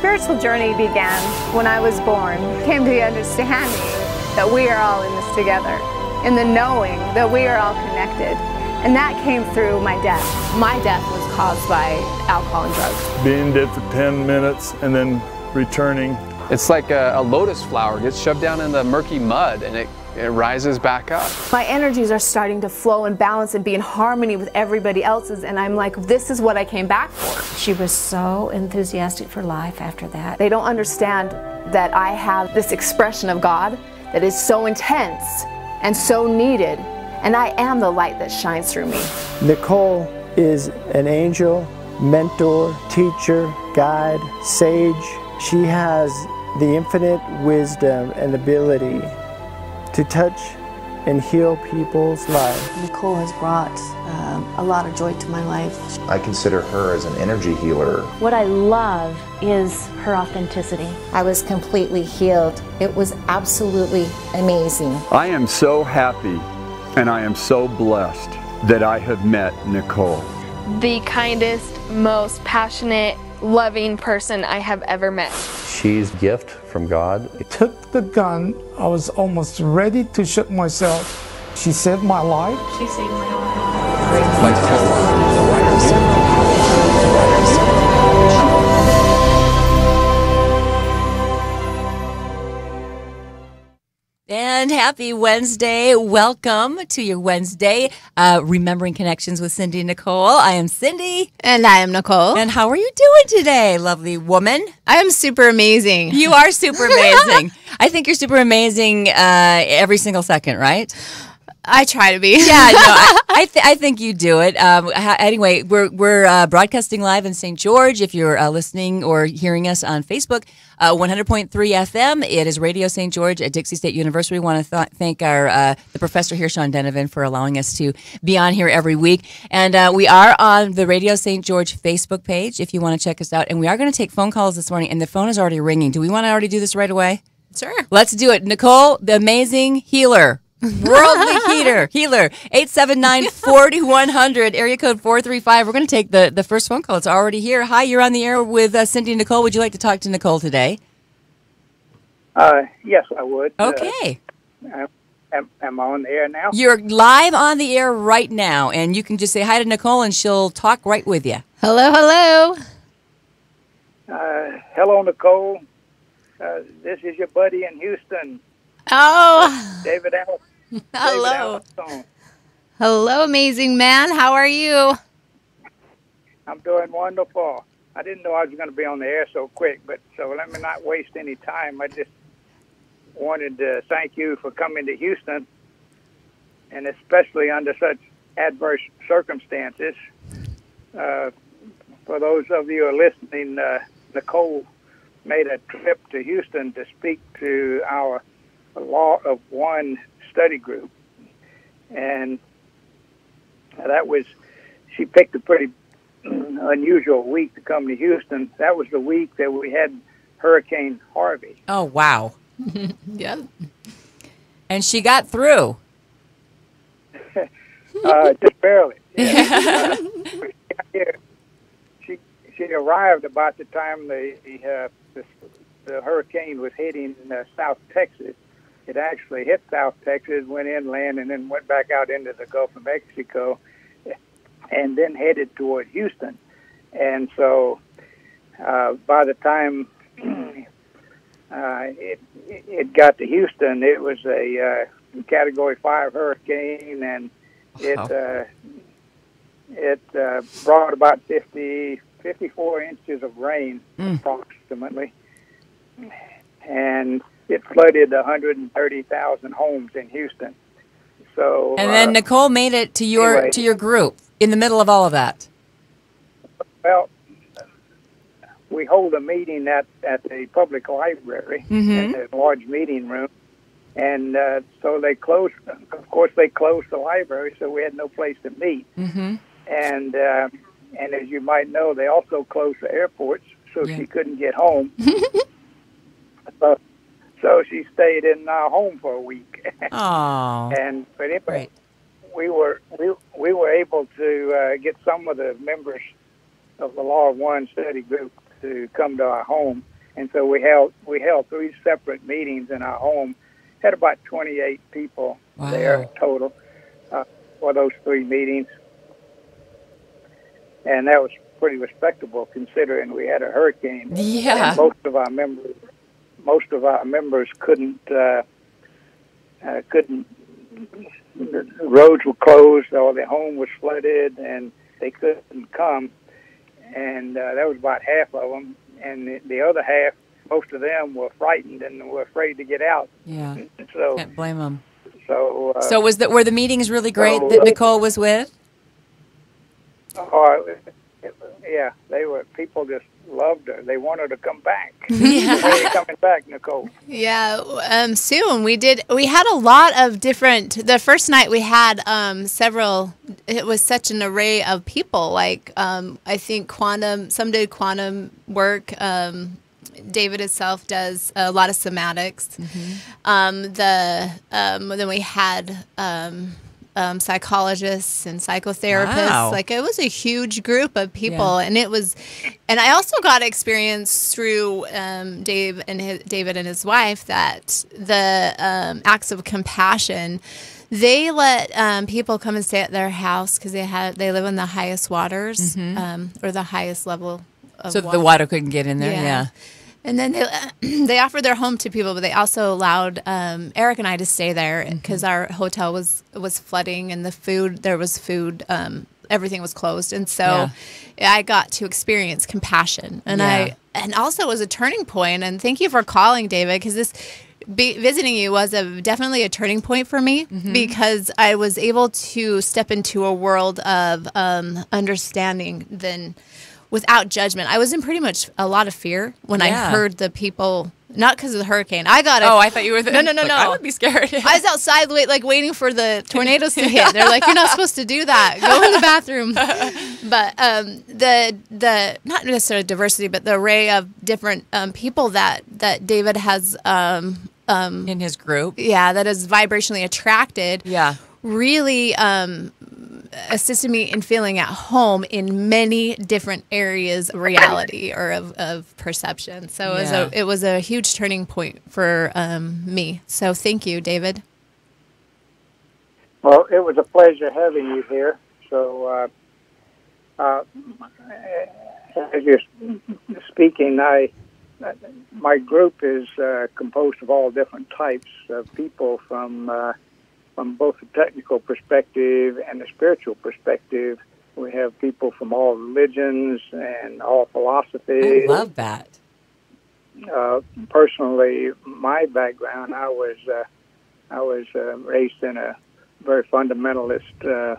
spiritual journey began when I was born. Came to the understanding that we are all in this together, in the knowing that we are all connected. And that came through my death. My death was caused by alcohol and drugs. Being dead for 10 minutes and then returning. It's like a lotus flower gets shoved down in the murky mud and it rises back up. My energies are starting to flow and balance and be in harmony with everybody else's, and I'm like, this is what I came back for. She was so enthusiastic for life after that. They don't understand that I have this expression of God that is so intense and so needed, and I am the light that shines through me. Nicole is an angel, mentor, teacher, guide, sage. She has the infinite wisdom and ability to touch and heal people's lives. Nicole has brought a lot of joy to my life. I consider her as an energy healer. What I love is her authenticity. I was completely healed. It was absolutely amazing. I am so happy and I am so blessed that I have met Nicole. The kindest, most passionate, loving person I have ever met. She's a gift from God. I took the gun. I was almost ready to shoot myself. She saved my life. She saved my life. And happy Wednesday. Welcome to your Wednesday, Remembering Connections with Cindy and Nicole. I am Cindy. And I am Nicole. And how are you doing today, lovely woman? I am super amazing. You are super amazing. I think you're super amazing every single second, right? I try to be. Yeah, no, I think you do it. Anyway, we're broadcasting live in St. George. If you're listening or hearing us on Facebook, 100.3 FM. It is Radio St. George at Dixie State University. We want to thank our the professor here, Sean Denovan, for allowing us to be on here every week. And we are on the Radio St. George Facebook page if you want to check us out. And we are going to take phone calls this morning, and the phone is already ringing. Do we want to already do this right away? Sure. Let's do it. Nicole, the amazing healer. Worldly healer, 879-4100, area code 435. We're going to take the first phone call. It's already here. Hi, you're on the air with Cindy and Nicole. Would you like to talk to Nicole today? Yes, I would. Okay. Am I on the air now? You're live on the air right now, and you can just say hi to Nicole, and she'll talk right with you. Hello, hello. Hello, Nicole. This is your buddy in Houston. Oh. David Allison. Hello. Hello, amazing man. How are you? I'm doing wonderful. I didn't know I was going to be on the air so quick, but so let me not waste any time. I just wanted to thank you for coming to Houston, and especially under such adverse circumstances. For those of you who are listening, Nicole made a trip to Houston to speak to our Law of One study group, and that was, she picked a pretty unusual week to come to Houston. That was the week that we had Hurricane Harvey. Oh, wow. Yeah. And she got through. Just barely. Yeah. She arrived about the time the hurricane was hitting South Texas. It actually hit South Texas, went inland, and then went back out into the Gulf of Mexico, and then headed toward Houston. And so by the time it got to Houston, it was a Category 5 hurricane, and it brought about 54 inches of rain, approximately. And it flooded 130,000 homes in Houston. So, and then Nicole made it to your group in the middle of all of that. Well, we hold a meeting at the public library in the large meeting room, and so they closed. Of course, they closed the library, so we had no place to meet. And as you might know, they also closed the airports, so she couldn't get home. So she stayed in our home for a week. Oh. But anyway, we were able to get some of the members of the Law of One study group to come to our home, And so we held 3 separate meetings in our home. Had about 28 people there total for those 3 meetings, and that was pretty respectable considering we had a hurricane. Yeah. And most of our members couldn't. The roads were closed, or their home was flooded, and they couldn't come. And that was about half of them. And the other half, most of them were frightened and were afraid to get out. Yeah. So can't blame them. So were the meetings really great that Nicole was with? Yeah, they were. People just loved her. They wanted to come back. Yeah. When are you coming back, Nicole? Yeah, soon. We had a lot of different. The first night we had several. It was such an array of people. Like I think some did quantum work. David itself does a lot of somatics. Then we had psychologists and psychotherapists. Wow. Like it was a huge group of people, and I also got experience through David and his wife that the acts of compassion. They let people come and stay at their house because they live in the highest waters or the highest level of so water. the water couldn't get in there. Yeah. And then they offered their home to people, but they also allowed Eric and I to stay there because our hotel was flooding and there was food, everything was closed, and so I got to experience compassion, and and also it was a turning point. And thank you for calling, David, because visiting you was definitely a turning point for me because I was able to step into a world of understanding without judgment. I was in pretty much a lot of fear when I heard the people, not because of the hurricane. I got it. Oh, I thought you were No. I would be scared. I was outside waiting for the tornadoes to hit. They're like, you're not supposed to do that. Go in the bathroom. But the not necessarily diversity, but the array of different people that David has in his group. Yeah, that is vibrationally attracted. Yeah. Really assisted me in feeling at home in many different areas of reality or of perception. So it was a huge turning point for me. So thank you, David. Well, it was a pleasure having you here. So as you're speaking, my group is composed of all different types of people from both the technical perspective and the spiritual perspective. We have people from all religions and all philosophies. I love that. Personally, my background, I was raised in a very fundamentalist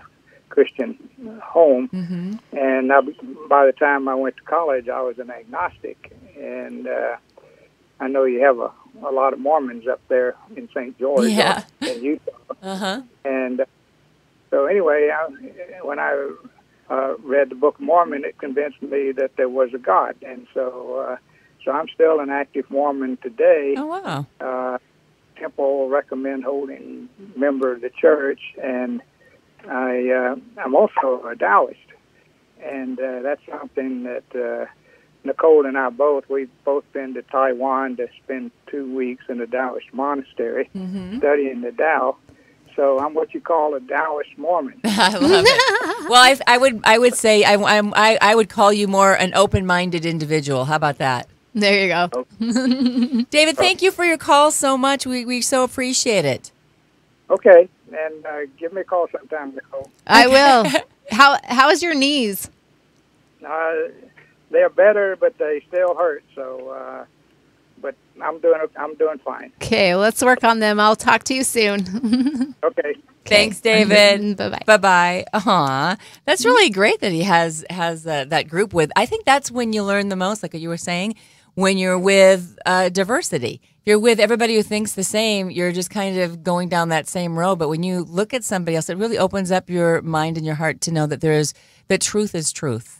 Christian home, and by the time I went to college, I was an agnostic. And I know you have a lot of Mormons up there in St. George, in Utah. And so anyway, when I read the Book of Mormon, it convinced me that there was a God. And so I'm still an active Mormon today. Oh, wow. Temple recommend holding member of the church, and I'm also a Taoist. And that's something that Nicole and I we've both been to Taiwan to spend 2 weeks in a Taoist monastery studying the Tao. So I'm what you call a Taoist Mormon. I love it. Well, I would say I would call you more an open-minded individual. How about that? There you go. David, thank you for your call so much. We so appreciate it. Okay, and give me a call sometime, Nicole. I will. How is your knees? They're better, but they still hurt. So, but I'm doing fine. Okay, let's work on them. I'll talk to you soon. Okay. Thanks, David. Bye-bye. Bye-bye. That's really great that he has that group with. I think that's when you learn the most, like what you were saying, when you're with diversity. If you're with everybody who thinks the same, you're just kind of going down that same road. But when you look at somebody else, it really opens up your mind and your heart to know that that truth is truth.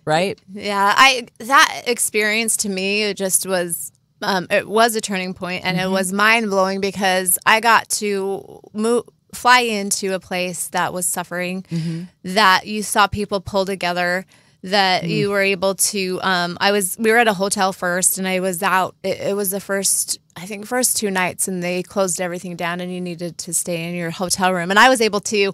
Right? Yeah, that experience to me, it just was, it was a turning point, and it was mind-blowing because I got to fly into a place that was suffering, that you saw people pull together, that you were able to, we were at a hotel first, and I was out, it was the first 2 nights, and they closed everything down, and you needed to stay in your hotel room. And I was able to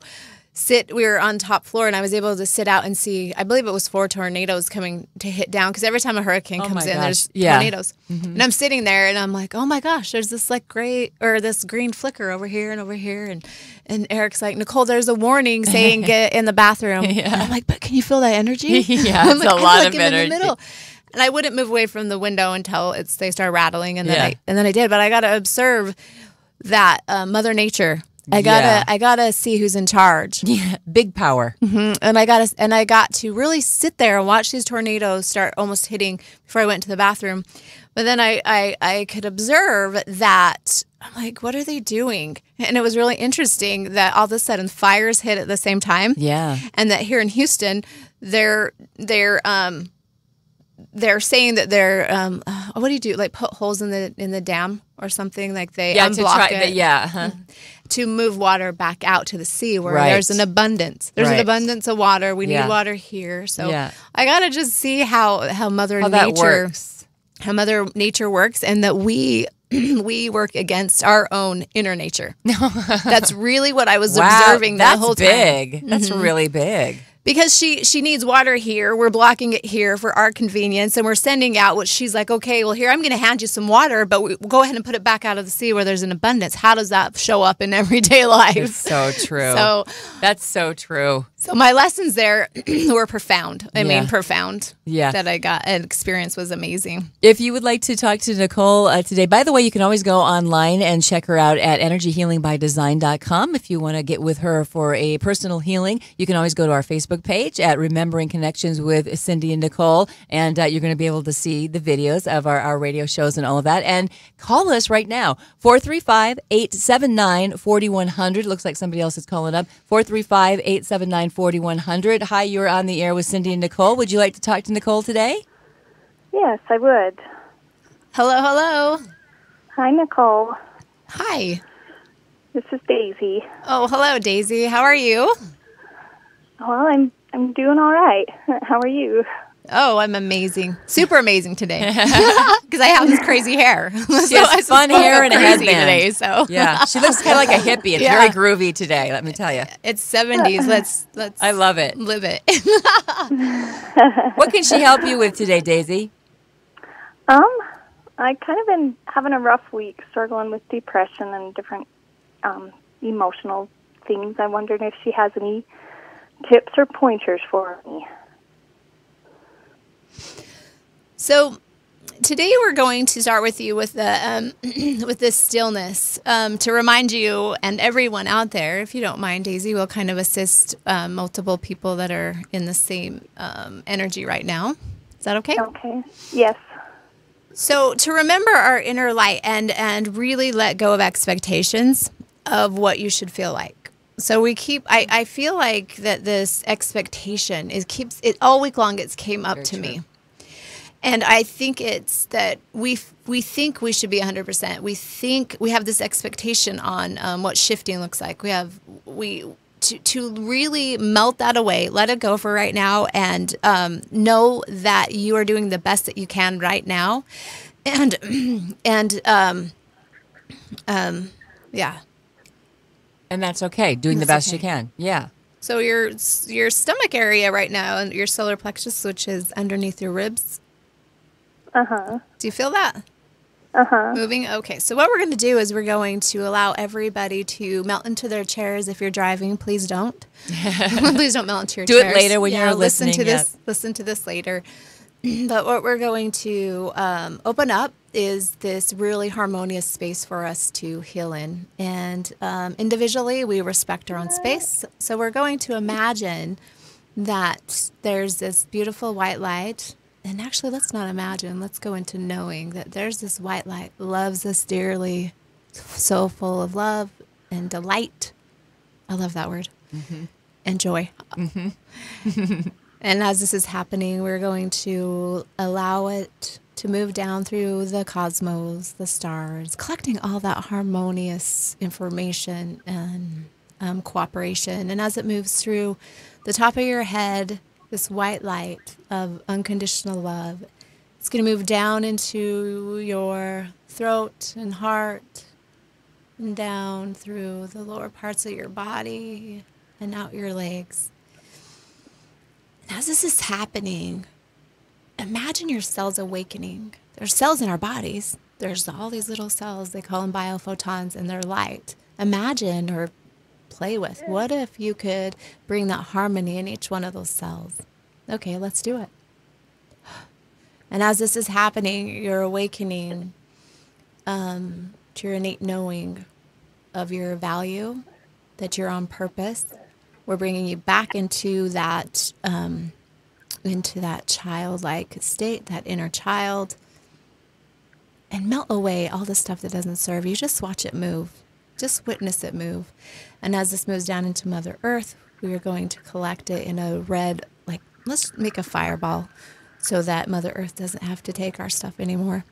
we were on top floor, and I was able to sit out and see, I believe it was 4 tornadoes coming to hit down, because every time a hurricane comes in, there's tornadoes. And I'm sitting there, and I'm like, oh my gosh, there's this like this green flicker over here and over here. And Eric's like, Nicole, there's a warning saying get in the bathroom. And I'm like, but can you feel that energy? Yeah, it's a lot of energy. In the middle. And I wouldn't move away from the window until they start rattling, and then I did. But I got to observe that Mother Nature. I gotta see who's in charge. Yeah, big power. And I got to really sit there and watch these tornadoes start almost hitting before I went to the bathroom. But then I could observe that. I'm like, what are they doing? And it was really interesting that all of a sudden fires hit at the same time. Yeah, and that here in Houston, they're saying that they're what do you do? Like put holes in the dam or something, like they unblock it. To move water back out to the sea where there's an abundance. There's an abundance of water. We need water here. So I got to just see how Mother Nature works, and that we work against our own inner nature. That's really what I was observing the whole time. That's big. That's really big. Because she needs water here. We're blocking it here for our convenience, and we're sending out what she's like, okay, well, here, I'm going to hand you some water, but we'll go ahead and put it back out of the sea where there's an abundance. How does that show up in everyday life? It's so true. That's so true. So my lessons there were profound. I mean, profound. Yeah. That I got. An experience was amazing. If you would like to talk to Nicole today, by the way, you can always go online and check her out at energyhealingbydesign.com. If you want to get with her for a personal healing, you can always go to our Facebook page at Remembering Connections with Cindy and Nicole, and you're going to be able to see the videos of our radio shows and all of that. And call us right now, 435-879-4100. Looks like somebody else is calling up. 435-879-4100. Hi, you're on the air with Cindy and Nicole. Would you like to talk to Nicole today? Yes, I would. Hello, hello. Hi, Nicole. Hi. This is Daisy. Oh, hello, Daisy. How are you? Well, I'm doing all right. How are you? Oh, I'm amazing. Super amazing today. Because I have this crazy hair. She has fun hair and a headband. Today, so. Yeah, she looks kind of like a hippie. It's very groovy today, let me tell you. It's 70s. Let's I love it. Live it. What can she help you with today, Daisy? I kind of been having a rough week, struggling with depression and different emotional things. I wondered if she has any tips or pointers for me. So today we're going to start with you with the with this stillness to remind you and everyone out there, if you don't mind, Daisy, we'll kind of assist multiple people that are in the same energy right now. Is that okay? Okay. Yes. So to remember our inner light and really let go of expectations of what you should feel like. So I feel like that this expectation keeps it all week long. It's came up to me. And I think it's that we think we should be 100%. We think we have this expectation on what shifting looks like. To really melt that away, let it go for right now, and know that you are doing the best that you can right now, and that's okay. Doing the best you can. Yeah. So your stomach area right now, and your solar plexus, which is underneath your ribs. Uh-huh. Do you feel that? Uh-huh. Moving? Okay. So what we're going to do is we're going to allow everybody to melt into their chairs. If you're driving, please don't. Please don't melt into your chairs. Do it later when you're listening. Listen to this later. But what we're going to open up is this really harmonious space for us to heal in. And individually, we respect our own space. So we're going to imagine that there's this beautiful white light. And actually, let's not imagine. Let's go into knowing that there's this white light, loves us dearly, so full of love and delight. I love that word. Mm-hmm. And joy. Mm-hmm. And as this is happening, we're going to allow it to move down through the cosmos, the stars, collecting all that harmonious information and cooperation. And as it moves through the top of your head, this white light of unconditional love. It's going to move down into your throat and heart and down through the lower parts of your body and out your legs. And as this is happening, imagine your cells awakening. There's cells in our bodies. There's all these little cells, they call them biophotons, and they're light. Imagine or play with, what if you could bring that harmony in each one of those cells? Okay, let's do it. And as this is happening, you're awakening to your innate knowing of your value, that you're on purpose. We're bringing you back into that childlike state, that inner child, and melt away all the stuff that doesn't serve you. Just watch it move. Just witness it move. And as this moves down into Mother Earth, we are going to collect it in a red, like, let's make a fireball so that Mother Earth doesn't have to take our stuff anymore.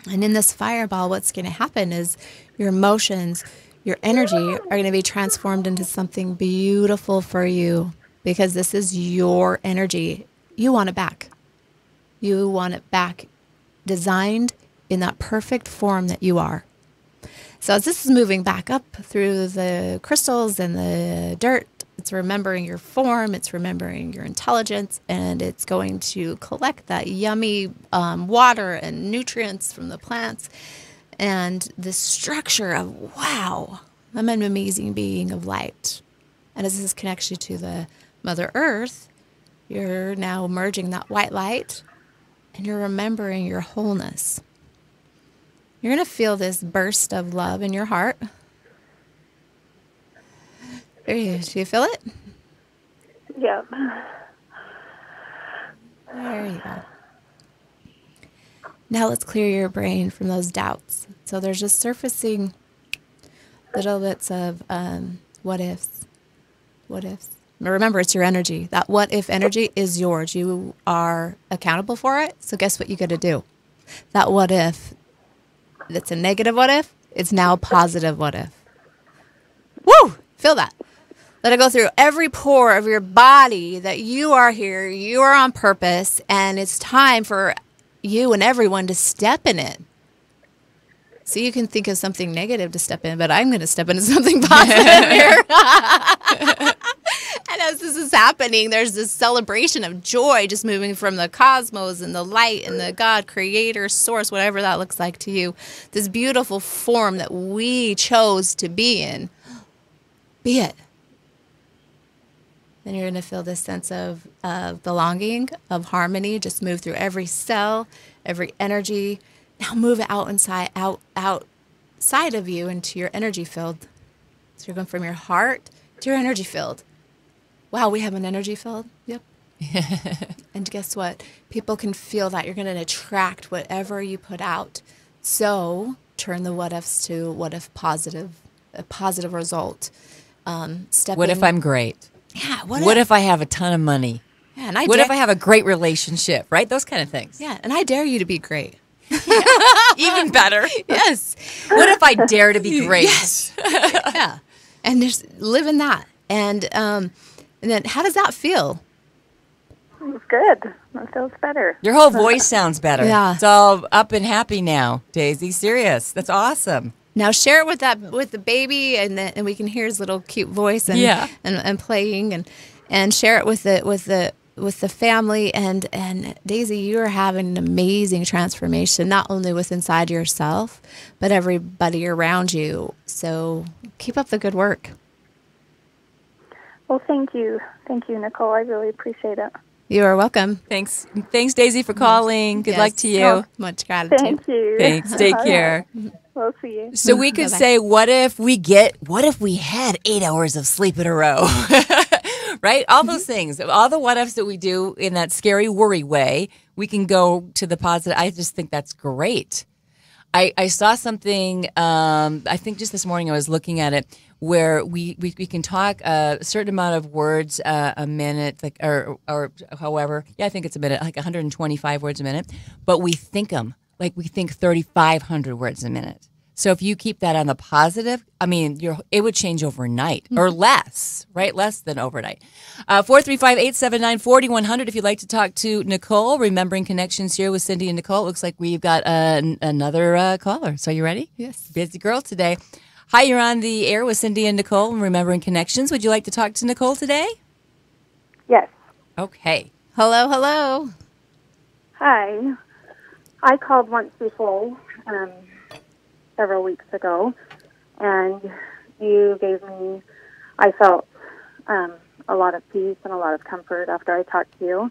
And in this fireball, what's going to happen is your emotions, your energy are going to be transformed into something beautiful for you, because this is your energy. You want it back. You want it back designed in that perfect form that you are. So as this is moving back up through the crystals and the dirt, it's remembering your form, it's remembering your intelligence, and it's going to collect that yummy water and nutrients from the plants and the structure of, wow, I'm an amazing being of light. And as this connects you to the Mother Earth, you're now merging that white light and you're remembering your wholeness. You're going to feel this burst of love in your heart. Do you feel it? Yeah. There you go. Now let's clear your brain from those doubts. So there's just surfacing little bits of what ifs. What ifs. Remember, it's your energy. That what if energy is yours. You are accountable for it. So guess what you got to do? That what if, that's a negative what if, it's now a positive what if. Woo! Feel that. Let it go through every pore of your body that you are here, you are on purpose, and it's time for you and everyone to step in it. So you can think of something negative to step in, but I'm going to step into something positive here. And as this is happening, there's this celebration of joy just moving from the cosmos and the light and the God, creator, source, whatever that looks like to you. This beautiful form that we chose to be in. Be it. Then you're going to feel this sense of belonging, of harmony, just move through every cell, every energy. Now move it outside of you into your energy field. So you're going from your heart to your energy field. Wow, we have an energy field? Yep. And guess what? People can feel that. You're going to attract whatever you put out. So turn the what ifs to what if positive, a positive result. What if I'm great? Yeah. What if I have a ton of money? Yeah, and what if I have a great relationship, right? Those kind of things. Yeah, and I dare you to be great. Yeah. Even better. Yes. What if I dare to be great? Yes. Yeah. And just live in that. And then how does that feel? It's good. It feels better. Your whole voice sounds better. Yeah. It's all up and happy now, Daisy. Serious. That's awesome. Now share it with the baby, and we can hear his little cute voice and playing and share it with the family. And Daisy, you are having an amazing transformation, not only with inside yourself, but everybody around you. So keep up the good work. Well, thank you, Nicole. I really appreciate it. You are welcome. Thanks, Daisy, for calling. Good luck to you. Oh, much gratitude. Thank you. Thanks. Take care. We'll see you. So we could say, what if we had 8 hours of sleep in a row? Right? All those things, all the what ifs that we do in that scary worry way, we can go to the positive. I just think that's great. I saw something, I think just this morning I was looking at it, where we can talk a certain amount of words a minute, like or however, I think it's a minute, like 125 words a minute, but we think them. Like we think 3,500 words a minute. So if you keep that on the positive, I mean, it would change overnight or less, right? Less than overnight. 435-879-4100 if you'd like to talk to Nicole. Remembering Connections here with Cindy and Nicole. It looks like we've got another caller. So you ready? Yes. Busy girl today. Hi, you're on the air with Cindy and Nicole and Remembering Connections. Would you like to talk to Nicole today? Yes. Okay. Hello, hello. Hi. I called once before, several weeks ago, and you gave me, I felt a lot of peace and a lot of comfort after I talked to you.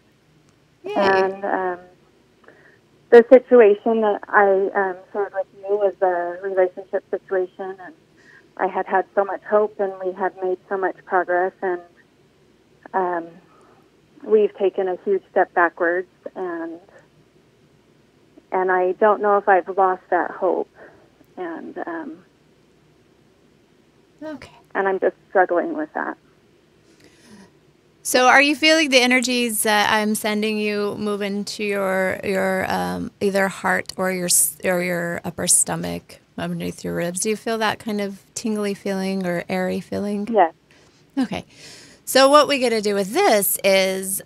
Yay. And the situation that I shared with you was a relationship situation, and I had so much hope, and we had made so much progress, and we've taken a huge step backwards, and I don't know if I've lost that hope, and okay, and I'm just struggling with that. So, are you feeling the energies that I'm sending you move into your either heart or your upper stomach, underneath your ribs? Do you feel that kind of tingly feeling or airy feeling? Yes. Okay. So, what we got to do with this is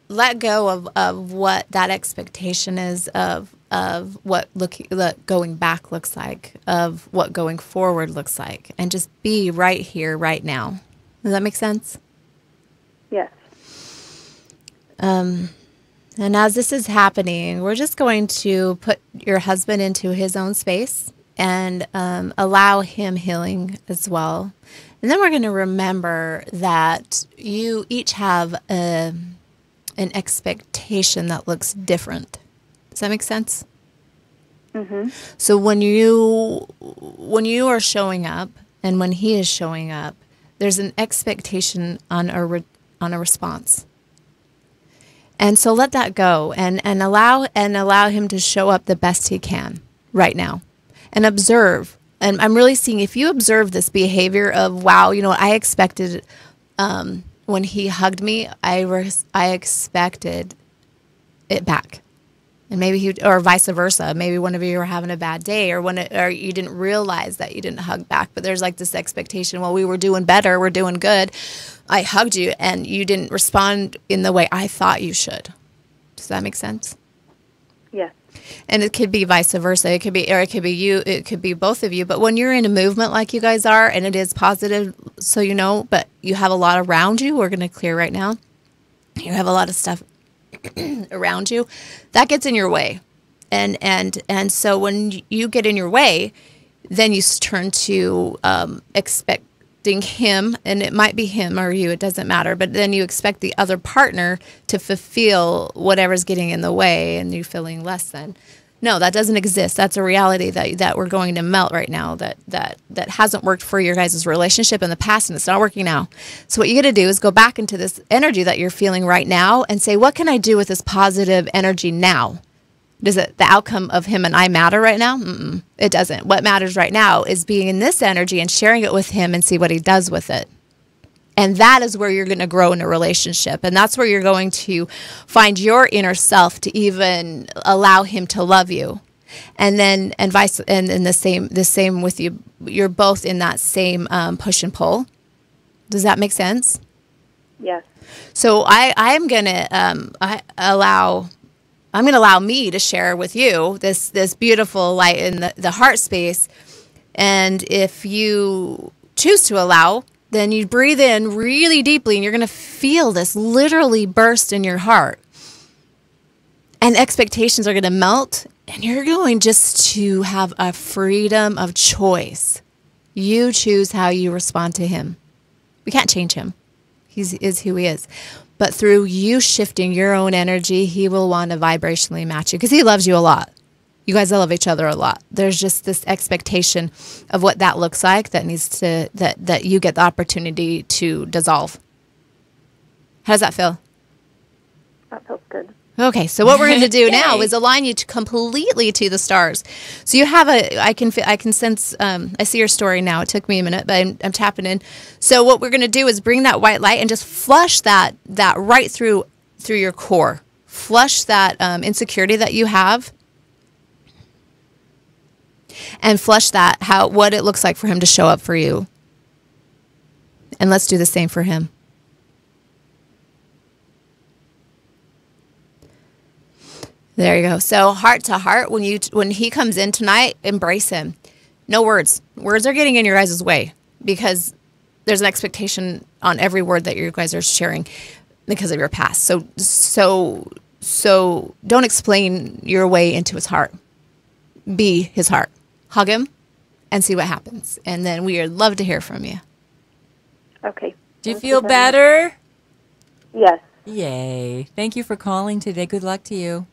let go of what that expectation is of what going back looks like, of what going forward looks like, and just be right here, right now. Does that make sense? Yes. And as this is happening, we're just going to put your husband into his own space and allow him healing as well. And then we're going to remember that you each have an expectation that looks different. Does that make sense? Mm-hmm. So when you are showing up and when he is showing up, there's an expectation on a response. And so let that go and allow him to show up the best he can right now. And observe. And I'm really seeing, if you observe this behavior of, wow, you know what, I expected when he hugged me, I expected it back. And maybe or vice versa. Maybe one of you were having a bad day, or you didn't realize that you didn't hug back. But there's like this expectation. Well, we were doing better. We're doing good. I hugged you, and you didn't respond in the way I thought you should. Does that make sense? Yes. And it could be vice versa. It could be you. It could be both of you. But when you're in a movement like you guys are, and it is positive, so you know, but you have a lot around you. We're going to clear right now. You have a lot of stuff around you that gets in your way, and so when you get in your way, then you turn to expecting him, and it might be him or you, it doesn't matter, but then you expect the other partner to fulfill whatever's getting in the way, and you feeling less than. No, that doesn't exist. That's a reality that we're going to melt right now, that hasn't worked for your guys' relationship in the past, and it's not working now. So what you got to do is go back into this energy that you're feeling right now and say, what can I do with this positive energy now? Does the outcome of him and I matter right now? It doesn't. What matters right now is being in this energy and sharing it with him and see what he does with it. And that is where you're going to grow in a relationship. And that's where you're going to find your inner self to even allow him to love you. And then, and the same with you. You're both in that same push and pull. Does that make sense? Yes. So I'm going to allow me to share with you this beautiful light in the heart space. And if you choose to allow, then you breathe in really deeply, and you're going to feel this literally burst in your heart. And expectations are going to melt, and you're going just to have a freedom of choice. You choose how you respond to him. We can't change him. He is who he is. But through you shifting your own energy, he will want to vibrationally match you because he loves you a lot. You guys love each other a lot. There's just this expectation of what that looks like that needs to, that you get the opportunity to dissolve. How does that feel? That feels good. Okay, so what we're going to do now is align you completely to the stars. So you have I can sense, I see your story now. It took me a minute, but I'm tapping in. So what we're going to do is bring that white light and just flush that right through your core. Flush that insecurity that you have. and flush that, what it looks like for him to show up for you. And let's do the same for him. There you go. So heart to heart, when he comes in tonight, embrace him. No words. Words are getting in your guys' way because there's an expectation on every word that you guys are sharing because of your past. So don't explain your way into his heart. Be his heart. Hug him and see what happens. And then we would love to hear from you. Okay. Do you feel better? Yes. Yay. Thank you for calling today. Good luck to you.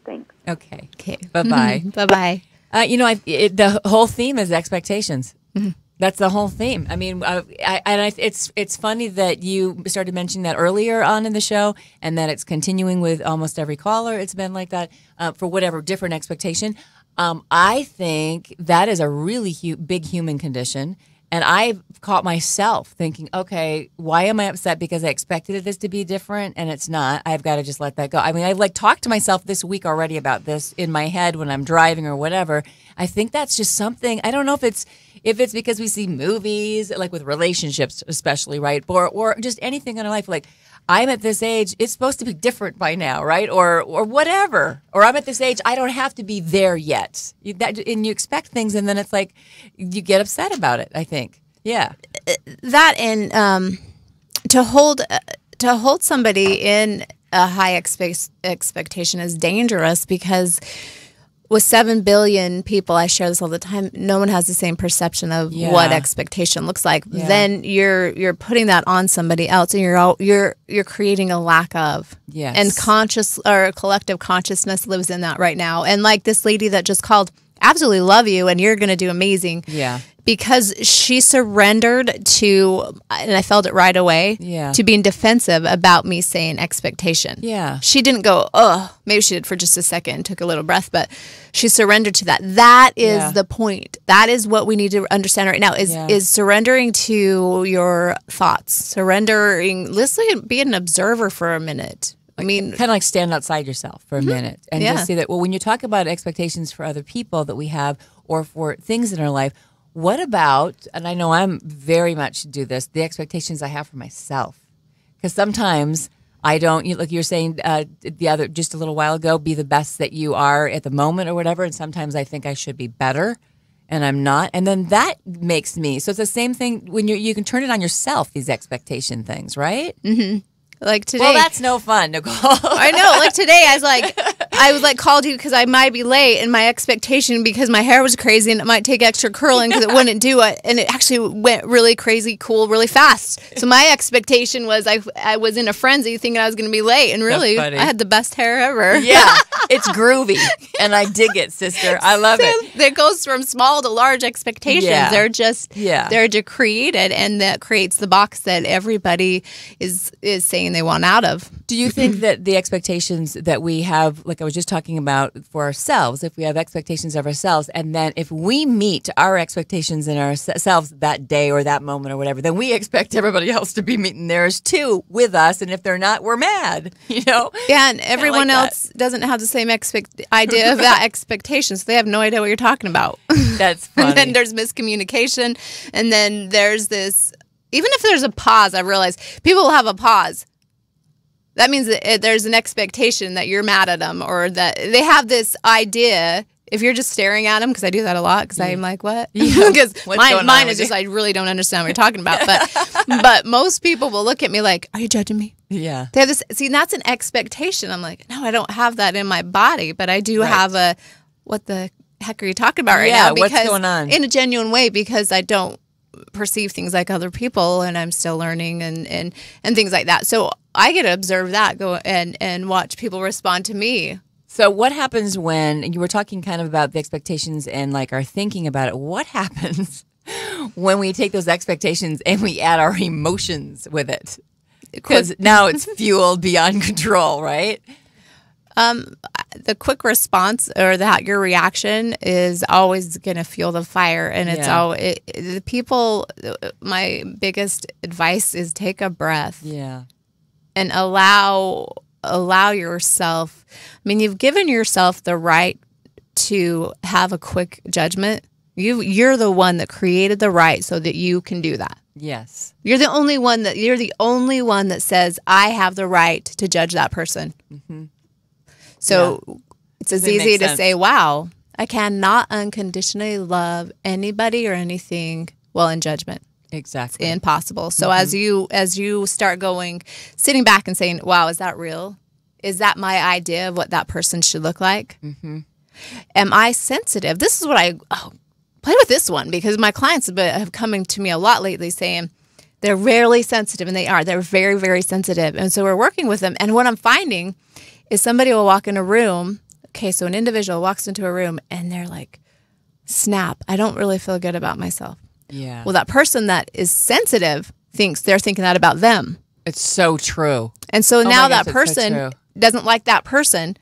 Thanks. Okay. Bye-bye. Bye-bye. The whole theme is expectations. Mm-hmm. That's the whole theme. I mean, it's funny that you started mentioning that earlier on in the show, and that it's continuing with almost every caller. It's been like that for whatever different expectation. I think that is a really big human condition. And I've caught myself thinking, okay, why am I upset? Because I expected this to be different and it's not. I've got to just let that go. I mean, I've talked to myself this week already about this in my head when I'm driving or whatever. I think that's just something, I don't know if it's because we see movies, like with relationships especially, right? Or just anything in our life, like I'm at this age, it's supposed to be different by now, right? Or whatever. Or I'm at this age, I don't have to be there yet. And you expect things, and then it's like you get upset about it, I think. Yeah. That and to hold somebody in a high expectation is dangerous because with 7 billion people, I share this all the time, no one has the same perception of what expectation looks like. Yeah. Then you're putting that on somebody else, and you're creating a lack of. Yes. And conscious or collective consciousness lives in that right now. And like this lady that just called, absolutely love you, and you're going to do amazing. Yeah. Because she surrendered to, and I felt it right away, to being defensive about me saying expectation. Yeah. She didn't go, oh, maybe she did for just a second and took a little breath, but she surrendered to that. That is the point. That is what we need to understand right now is surrendering to your thoughts, surrendering, listening, be an observer for a minute. I mean, kind of like stand outside yourself for a minute and just see that, well, when you talk about expectations for other people that we have or for things in our life, what about, and I know I'm very much do this, the expectations I have for myself? Because sometimes I don't, like you were saying just a little while ago, be the best that you are at the moment or whatever. And sometimes I think I should be better and I'm not. And then that makes me, so it's the same thing when you can turn it on yourself, these expectation things, right? Mm-hmm. Like today. Well, that's no fun, Nicole. I know. Like today, I was like called you because I might be late, and my expectation because my hair was crazy and it might take extra curling because it wouldn't do it, and it actually went really crazy, cool, really fast. So my expectation was I was in a frenzy thinking I was going to be late, and really I had the best hair ever. Yeah, it's groovy, and I dig it, sister. I love it. It goes from small to large expectations. Yeah. They're just they're created, and that creates the box that everybody is saying they want out of. Do you think that the expectations that we have, like I was just talking about for ourselves, if we have expectations of ourselves, and then if we meet our expectations in ourselves that day or that moment or whatever, then we expect everybody else to be meeting theirs too with us, and if they're not, we're mad, you know? Yeah, and everyone else doesn't have the same idea of that expectation, so they have no idea what you're talking about. That's funny. And then there's miscommunication, and then there's this, even if there's a pause, I realize people will have a pause. That means that there's an expectation that you're mad at them, or that they have this idea. If you're just staring at them, because I do that a lot, because I'm like, what? Because mine is just, I really don't understand what you're talking about. But most people will look at me like, are you judging me? Yeah. They have this. See, that's an expectation. I'm like, no, I don't have that in my body, but I do have a, what the heck are you talking about right now? Because, what's going on? In a genuine way, because I don't perceive things like other people, and I'm still learning and things like that. So I get to observe that, go and watch people respond to me. So what happens when you were talking kind of about the expectations and like our thinking about it? What happens when we take those expectations and we add our emotions with it? Because now it's fueled beyond control, right? The quick response or your reaction is always going to fuel the fire. And it's the people, my biggest advice is take a breath. Yeah. And allow yourself, I mean, you've given yourself the right to have a quick judgment, you're the one that created the right so that you can do that. Yes. You're the only one that says, I have the right to judge that person. Mm-hmm. So it's as easy to say, wow, I cannot unconditionally love anybody or anything while in judgment. Exactly. It's impossible. So as you start sitting back and saying, wow, is that real? Is that my idea of what that person should look like? Mm-hmm. Am I sensitive? This is what play with this one, because my clients have coming to me a lot lately saying they're rarely sensitive, and they are. They're very, very sensitive. And so we're working with them. And what I'm finding is somebody will walk in a room. Okay, so an individual walks into a room and they're like, snap, I don't really feel good about myself. Yeah. Well, that person that is sensitive thinks they're thinking that about them. It's so true. And so now that it's so person true. doesn't like that person.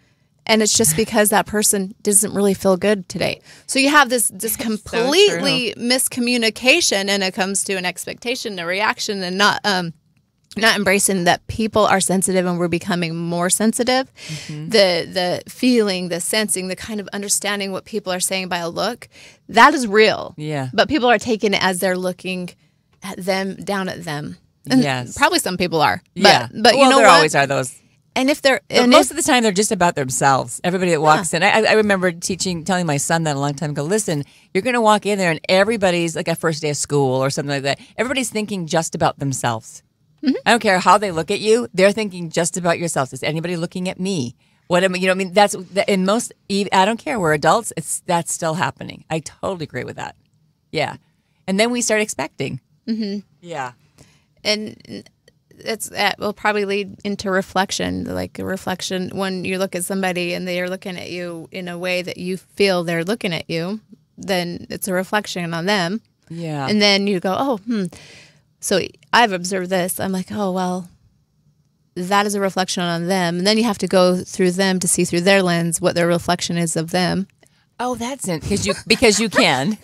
And it's just because that person doesn't really feel good today. So you have this completely miscommunication, and it comes to an expectation, a reaction, and not embracing that people are sensitive and we're becoming more sensitive. Mm-hmm. The feeling, the sensing, the kind of understanding what people are saying by a look, that is real. Yeah. But people are taking it as they're looking at them, down at them. And yes. Probably some people are. But you know there what? always are those. And if they're most of the time, they're just about themselves. Everybody that walks in, I remember telling my son that a long time ago. Listen, you're going to walk in there, and everybody's like a first day of school or something like that. Everybody's thinking just about themselves. Mm-hmm. I don't care how they look at you; they're thinking just about yourself. Is anybody looking at me? What am I? You know, I mean, that's in most. I don't care. We're adults. That's still happening. I totally agree with that. Yeah, and then we start expecting. Mm-hmm. Yeah, and. That will probably lead into reflection, like a reflection when you look at somebody and they are looking at you in a way that you feel they're looking at you, then it's a reflection on them. Yeah. And then you go, so I've observed this. I'm like, oh, well, that is a reflection on them. And then you have to go through them to see through their lens what their reflection is of them. Oh, that's it. Because you can.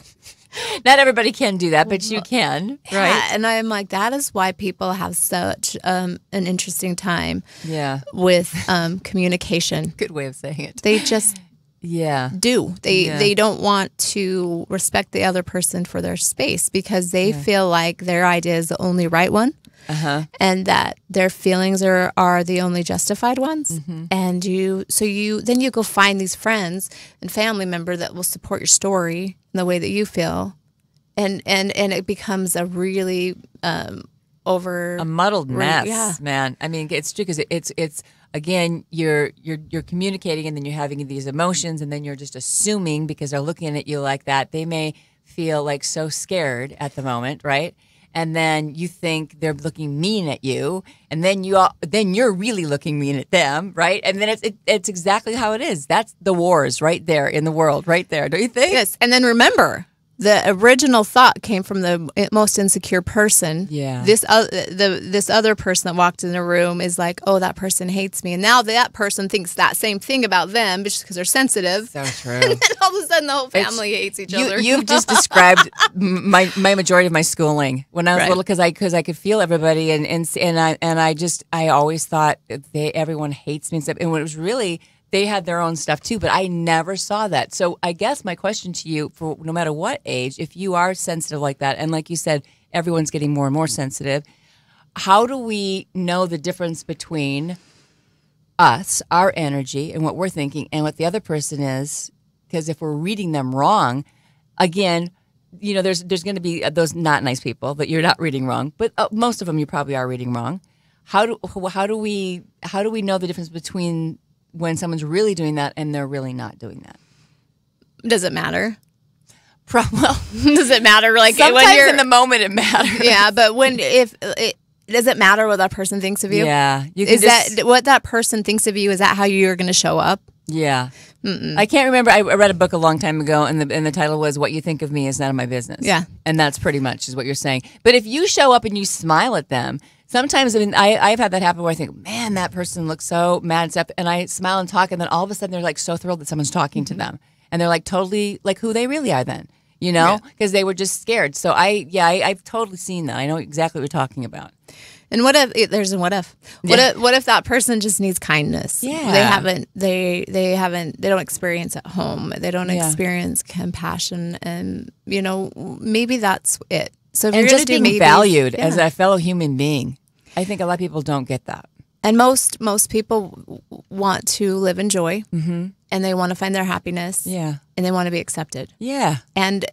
Not everybody can do that, but you can, right? Yeah, and I'm like, that is why people have such an interesting time with communication. Good way of saying it. They just do. They don't want to respect the other person for their space because they feel like their idea is the only right one. Uh-huh. And that their feelings are the only justified ones. Mm-hmm. And then you go find these friends and family member that will support your story in the way that you feel. And it becomes a really a muddled mess, man. I mean, it's true because it's again, you're communicating and then you're having these emotions and then you're just assuming because they're looking at you like that. They may feel like so scared at the moment, right? And then you think they're looking mean at you, and then you're really looking mean at them, right? And then it's exactly how it is. That's the wars right there in the world, right there, don't you think? Yes, and then remember, the original thought came from the most insecure person. Yeah. This other person that walked in the room is like, oh, that person hates me. And now that person thinks that same thing about them just because they're sensitive. So true. And then all of a sudden the whole family hates each other. You've just described my majority of my schooling when I was little because I could feel everybody and I always thought everyone hates me and stuff. And when it was really they had their own stuff too, but I never saw that. So I guess my question to you, for no matter what age, if you are sensitive like that, and like you said, everyone's getting more and more sensitive, how do we know the difference between us, our energy, and what we're thinking, and what the other person is? Because if we're reading them wrong, again, you know, there's going to be those not nice people that you're not reading wrong, but most of them you probably are reading wrong. How do we know the difference between when someone's really doing that and they're really not doing that? Does it matter? Well, does it matter? Like sometimes when in the moment it matters. Yeah, but does it matter what that person thinks of you? Yeah, that what that person thinks of you? Is that how you're going to show up? Yeah. I can't remember. I read a book a long time ago, and the title was "What You Think of Me Is None of My Business." Yeah, and that's pretty much is what you're saying. But if you show up and you smile at them. Sometimes, I mean, I've had that happen where I think, man, that person looks so mad and stuff, and I smile and talk, and then all of a sudden they're like so thrilled that someone's talking to them, and they're like totally like who they really are then, you know, because they were just scared. So I've totally seen that. I know exactly what you're talking about. And what if there's a what if? What if that person just needs kindness? Yeah. They don't experience at home. They don't experience compassion, and maybe that's it. So if and you're just gonna being valued as a fellow human being, I think a lot of people don't get that. And most people want to live in joy, and they want to find their happiness, and they want to be accepted, and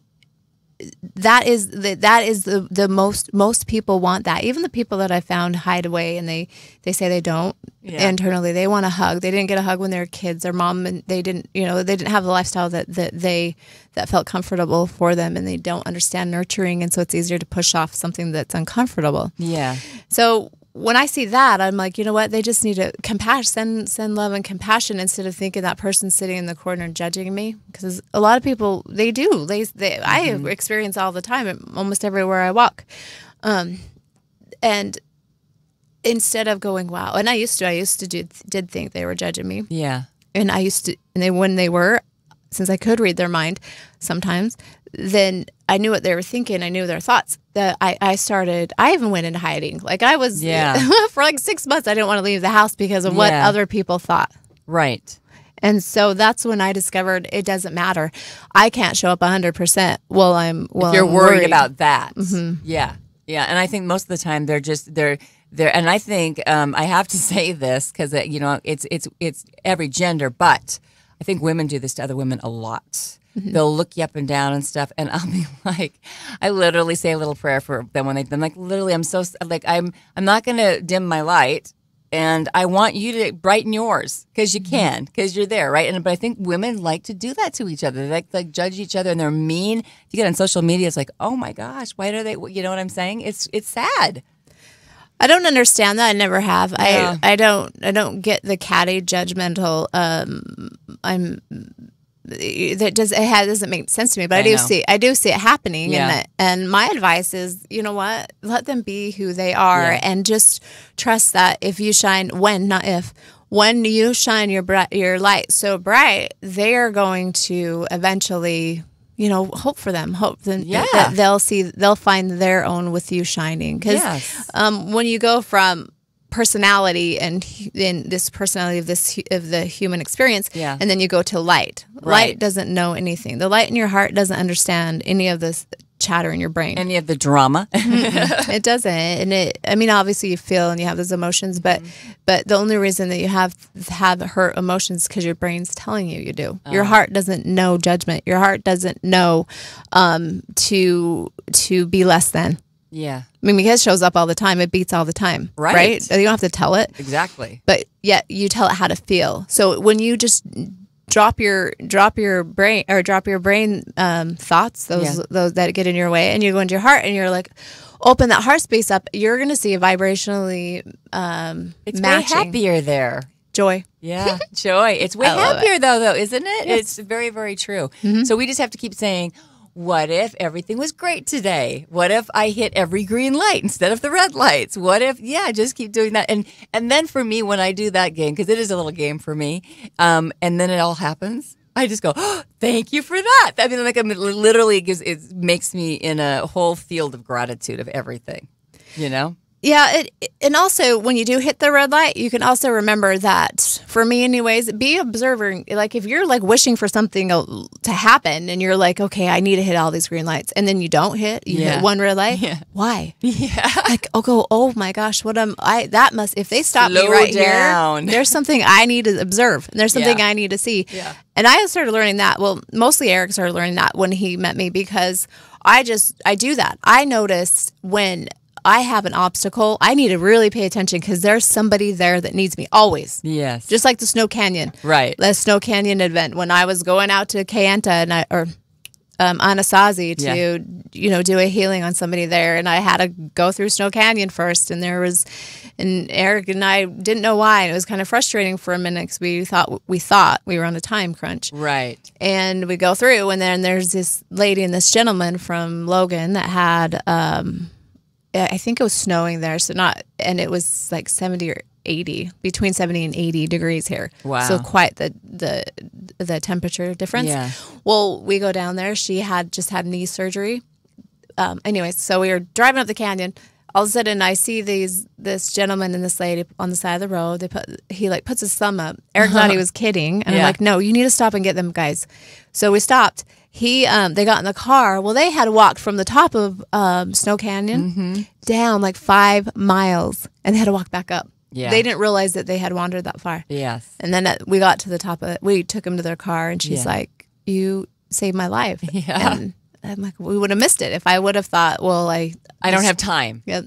that is the most people want that. Even the people that I found hide away, and they say they don't internally. They want a hug. They didn't get a hug when they were kids. Their mom, and they didn't have the lifestyle that felt comfortable for them, and they don't understand nurturing, and so it's easier to push off something that's uncomfortable. Yeah. So when I see that, I'm like, you know what? They just need to send love and compassion instead of thinking that person's sitting in the corner judging me. Because a lot of people, they do. I experience all the time, almost everywhere I walk. And instead of going, wow, and I used to did think they were judging me. Yeah. And when they were, since I could read their mind sometimes, then I knew what they were thinking. I knew their thoughts. That I even went into hiding. Like I was, for like 6 months, I didn't want to leave the house because of what other people thought. Right. And so that's when I discovered it doesn't matter. I can't show up 100%. If you're worried about that. Yeah. Yeah. And I think most of the time they're and I think I have to say this because it's every gender, but I think women do this to other women a lot. They'll look you up and down and stuff, and I'll be like, I literally say a little prayer for them when I'm like, literally, I'm not going to dim my light, and I want you to brighten yours because you can, because you're there, right? But I think women like to do that to each other. They like judge each other, and they're mean. If you get on social media, it's like, oh my gosh, why do they? You know what I'm saying? It's sad. I don't understand that. I never have. Yeah. I don't get the catty, judgmental. That doesn't make sense to me, but I do see it happening. And my advice is, you know what, let them be who they are, and just trust that if you shine, when you shine your light so bright, they are going to eventually, hope for them, that they'll find their own with you shining. Because when you go from personality and in this personality of the human experience, and then you go to light. Light doesn't know anything. The light in your heart doesn't understand any of this chatter in your brain, any of the drama. It doesn't. And obviously you feel and you have those emotions, but the only reason that you have hurt emotions because your brain's telling you do. Your heart doesn't know judgment. Your heart doesn't know to be less than. Yeah. Because it shows up all the time. It beats all the time. Right? You don't have to tell it. Exactly. But yet you tell it how to feel. So when you just drop your brain thoughts, those that get in your way, and you go into your heart and you're like, open that heart space up, you're going to see a vibrationally it's matching. Way happier there. Joy. Yeah. Joy. It's way happier though, isn't it? Yes. It's very, very true. So we just have to keep saying, what if everything was great today? What if I hit every green light instead of the red lights? What if, just keep doing that. And then for me, when I do that game, because it is a little game for me, and then it all happens, I just go, oh, thank you for that. Literally it makes me in a whole field of gratitude of everything, Yeah, and also when you do hit the red light, you can also remember that, for me anyways, be observing. Like if you're like wishing for something to happen and you're like, okay, I need to hit all these green lights, and then you don't hit, you hit one red light. Yeah. Why? Yeah. Like, oh my gosh, if they stop me right here, there's something I need to observe, and there's something I need to see. Yeah. And I started learning that, mostly Eric started learning that when he met me, because I do that. I noticed when I have an obstacle, I need to really pay attention because there's somebody there that needs me always. Yes. Just like the Snow Canyon. Right. The Snow Canyon event when I was going out to Kayenta or Anasazi to, do a healing on somebody there. And I had to go through Snow Canyon first. And Eric and I didn't know why. And it was kind of frustrating for a minute because we thought we were on a time crunch. Right. And we go through, and then there's this lady and this gentleman from Logan that had, I think it was snowing there, and it was like 70 or 80, between 70 and 80 degrees here. Wow. So quite the temperature difference. Yeah. Well, we go down there. She had just had knee surgery. Anyways, so we were driving up the canyon. all of a sudden I see this gentleman and this lady on the side of the road. He like puts his thumb up. Eric thought he was kidding, and I'm like, no, you need to stop and get them guys. So we stopped. They got in the car. Well, they had walked from the top of Snow Canyon down like 5 miles, and they had to walk back up. Yeah. They didn't realize that they had wandered that far. Yes. And then we got to the top of it. We took them to their car, and she's like, you saved my life. Yeah. And I'm like, we would have missed it if I would have thought, well, I don't have time. Yep.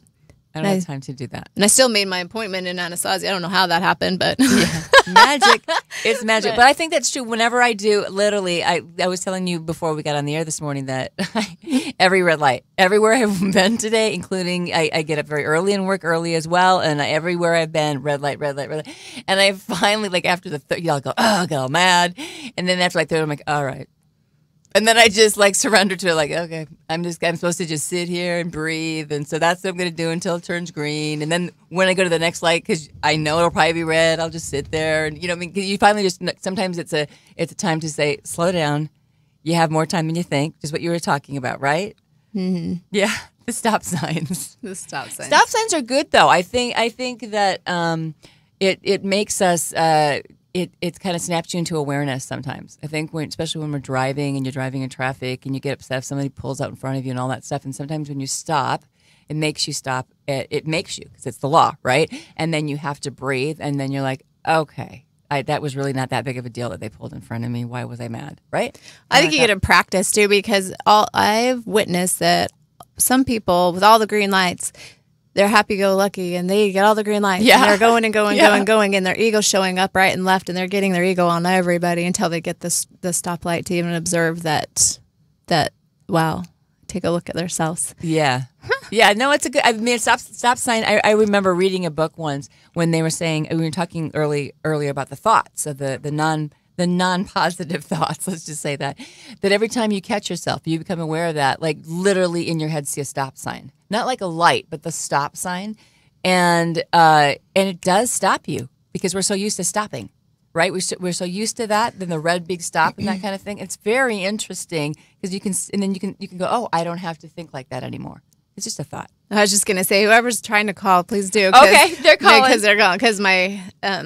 I don't have time to do that. And I still made my appointment in Anasazi. I don't know how that happened, but magic. It's magic. But I think that's true. Whenever I do, literally, I was telling you before we got on the air this morning that every red light, everywhere I've been today, including I get up very early and work early as well. And everywhere I've been, red light, red light, red light. And I finally, like after the third, I'll go, I get all mad. And then after like third, I'm like, all right. And then I just like surrender to it, like, okay, I'm supposed to just sit here and breathe. And so that's what I'm going to do until it turns green. And then when I go to the next light, because I know it'll probably be red, I'll just sit there. And, I mean, you finally just, sometimes it's a time to say, slow down. You have more time than you think, just what you were talking about, right? Mm-hmm. Yeah, the stop signs. The stop signs. Stop signs are good, though. I think that it makes us... It kind of snaps you into awareness sometimes. I think especially when we're driving and you're driving in traffic and you get upset if somebody pulls out in front of you and all that stuff. And sometimes when you stop, it makes you stop. It makes you, because it's the law, right? And then you have to breathe, and then you're like, okay, that was really not that big of a deal that they pulled in front of me. Why was I mad, right? I think you get to practice too, because I've witnessed that some people with all the green lights, they're happy-go-lucky, and they get all the green lights. Yeah. And they're going and going, going, and their ego's showing up right and left, and they're getting their ego on everybody until they get the stoplight to even observe that, wow, take a look at themselves. Yeah. Yeah, no, it's a good, I mean, stop sign. I remember reading a book once when they were saying, we were talking earlier about the thoughts of the non-positive thoughts, let's just say that every time you catch yourself, you become aware of that, like literally in your head see a stop sign. Not like a light, but the stop sign. And it does stop you because we're so used to stopping, right? We're so used to that, then the red big stop and that kind of thing. It's very interesting because you can go, oh, I don't have to think like that anymore. It's just a thought. I was just going to say, whoever's trying to call, please do. Okay, they're calling. Because they're calling. Because my...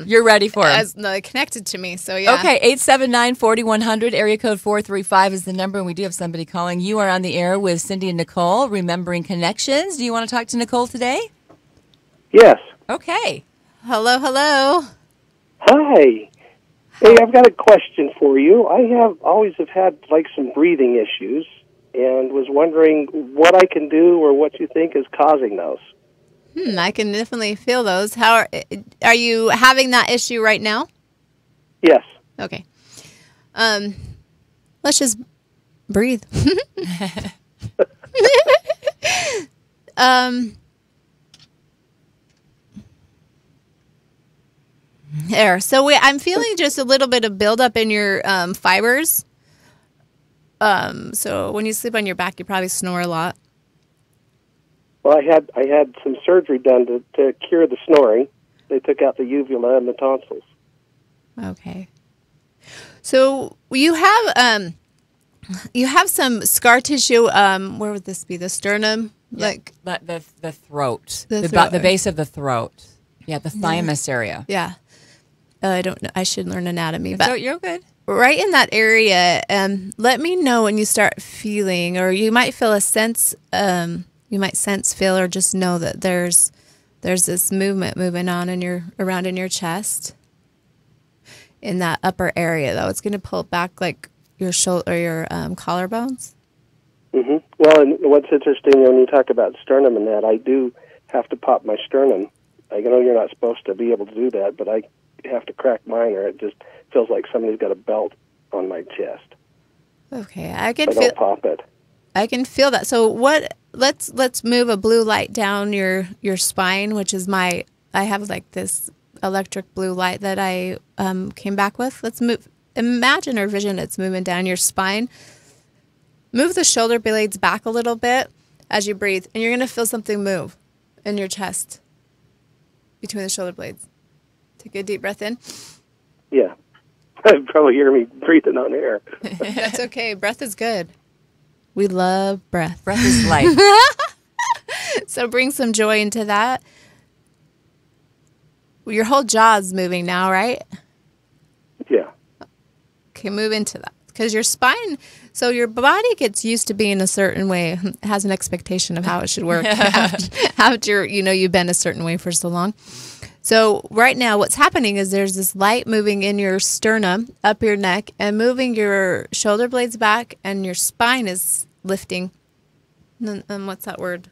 You're ready for them. They connected to me, so yeah. Okay, 879-4100, area code 435 is the number, and we do have somebody calling. You are on the air with Cindy and Nicole, Remembering Connections. Do you want to talk to Nicole today? Yes. Okay. Hello, hello. Hi. Hey, I've got a question for you. I always have had like some breathing issues, and was wondering what I can do or what you think is causing those. I can definitely feel those. How are you having that issue right now? Yes. Okay. Let's just breathe. There. So I'm feeling just a little bit of buildup in your fibers. So when you sleep on your back, you probably snore a lot. Well, I had some surgery done to cure the snoring. They took out the uvula and the tonsils. Okay. So you have some scar tissue. Where would this be? The sternum, like the throat, the base of the throat. Yeah, the thymus area. Yeah. I don't know. I should learn anatomy, So but you're good. Right in that area. Let me know when you start feeling, or you might feel a sense. You might feel, or just know that there's this movement moving on around in your chest. In that upper area, though, it's going to pull back like your shoulder or your collarbones. Mm-hmm. Well, and what's interesting when you talk about sternum and that, I do have to pop my sternum. I know you're not supposed to be able to do that, but I have to crack mine, or it just feels like somebody's got a belt on my chest. Okay, I can feel. Don't pop it. I can feel that. So what? Let's move a blue light down your spine, which is I have like this electric blue light that I came back with. Let's move. Imagine or vision it's moving down your spine. Move the shoulder blades back a little bit as you breathe, and you're going to feel something move in your chest between the shoulder blades. Take a deep breath in. Yeah. I'd probably hear me breathing on air. That's okay. Breath is good. We love breath. Breath is life. So bring some joy into that. Your whole jaw's moving now, right? Yeah. Okay, move into that. Because your spine, so your body gets used to being a certain way, has an expectation of how it should work after you've been a certain way for so long. So right now what's happening is there's this light moving in your sternum, up your neck, and moving your shoulder blades back, and your spine is lifting. And what's that word?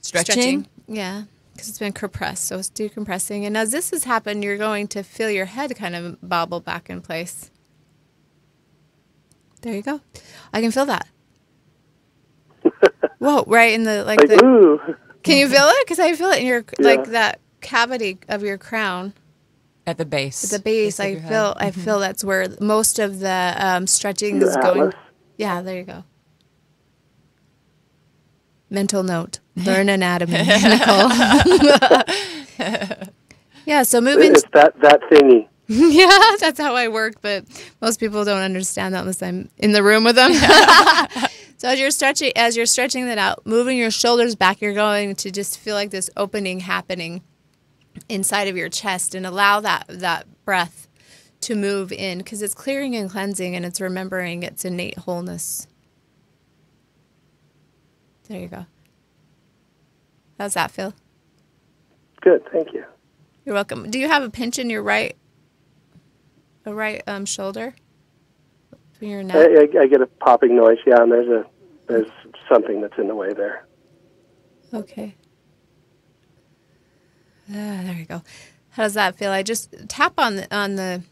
Stretching? Yeah, because it's been compressed, so it's decompressing. And as this has happened, you're going to feel your head kind of bobble back in place. There you go. I can feel that. Whoa, right in the ooh. Can you feel it? Because I feel it in your that cavity of your crown. At the base. At the base, I feel that's where most of the stretching is going. Yeah, there you go. Mental note: learn anatomy, Nicole. Yeah, so moving. It's that thingy. Yeah, that's how I work, but most people don't understand that unless I'm in the room with them. So as you're stretching that out, moving your shoulders back, you're going to just feel like this opening happening inside of your chest, and allow that breath to move in, because it's clearing and cleansing, and it's remembering its innate wholeness. There you go. How's that feel? Good, thank you. You're welcome. Do you have a pinch in your right shoulder? Between your neck? I get a popping noise, yeah, and there's something that's in the way there. Okay. There you go. How does that feel? I just tap on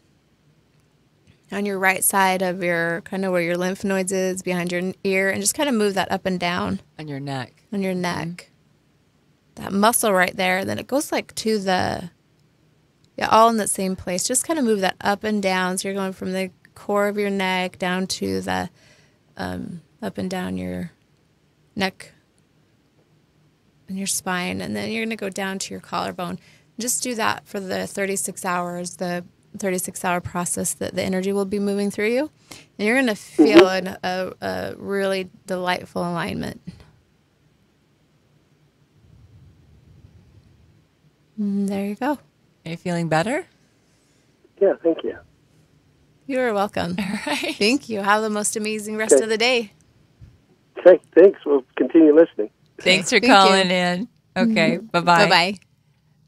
your right side of your, kind of where your lymph nodes is, behind your ear, and just kind of move that up and down. On your neck. On your neck. Mm-hmm. That muscle right there. Then it goes like to the, all in that same place. Just kind of move that up and down. So you're going from the core of your neck down to the, up and down your neck and your spine. And then you're going to go down to your collarbone. Just do that for the 36 hours, the 36-hour process that the energy will be moving through you. And you're going to feel a really delightful alignment. There you go. Are you feeling better? Yeah, thank you. You're welcome. All right. Thank you. Have the most amazing rest of the day. Thanks. We'll continue listening. Thanks for calling in. Okay. Bye-bye. Bye-bye.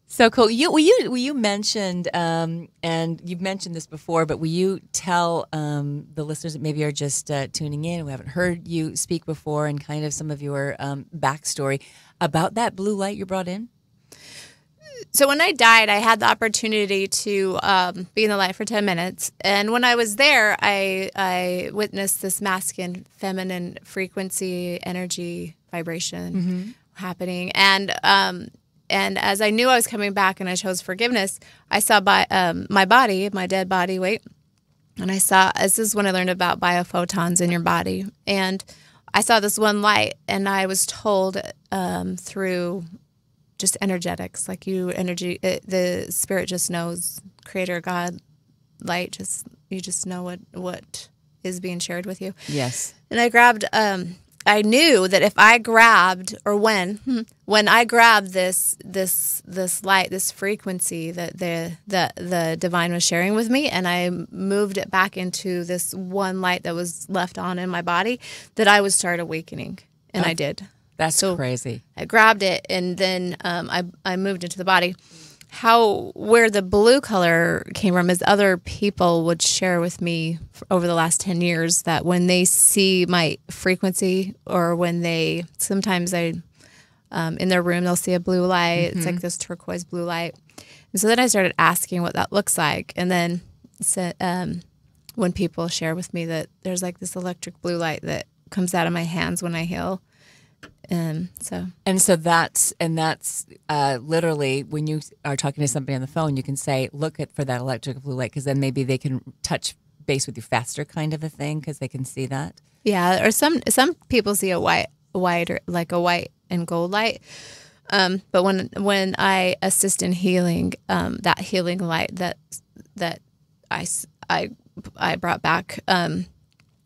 So cool. You mentioned, and you've mentioned this before, but will you tell the listeners that maybe are just tuning in, who haven't heard you speak before, and kind of some of your backstory about that blue light you brought in? So when I died, I had the opportunity to be in the light for 10 minutes. And when I was there, I witnessed this masculine, feminine frequency, energy, vibration happening. And as I knew I was coming back and I chose forgiveness, I saw my body, my dead body weight. And I saw, this is when I learned about biophotons in your body. And I saw this one light, and I was told through just energetics, like the spirit just knows, creator, God, light, you just know what is being shared with you. Yes. And I grabbed, I knew that if I grabbed, or when I grabbed this light, this frequency that the divine was sharing with me, and I moved it back into this one light that was left on in my body, that I would start awakening. And I did. That's so crazy. I grabbed it, and then I moved into the body. Where the blue color came from is other people would share with me over the last 10 years that when they see my frequency, or when sometimes in their room, they'll see a blue light. It's like this turquoise blue light. And so then I started asking what that looks like. And then when people share with me that there's like this electric blue light that comes out of my hands when I heal. So that's literally when you are talking to somebody on the phone, you can say, look for that electric blue light, because then maybe they can touch base with you faster, kind of a thing, because they can see that. Yeah, or some people see a white and gold light. But when I assist in healing, that healing light that I brought back,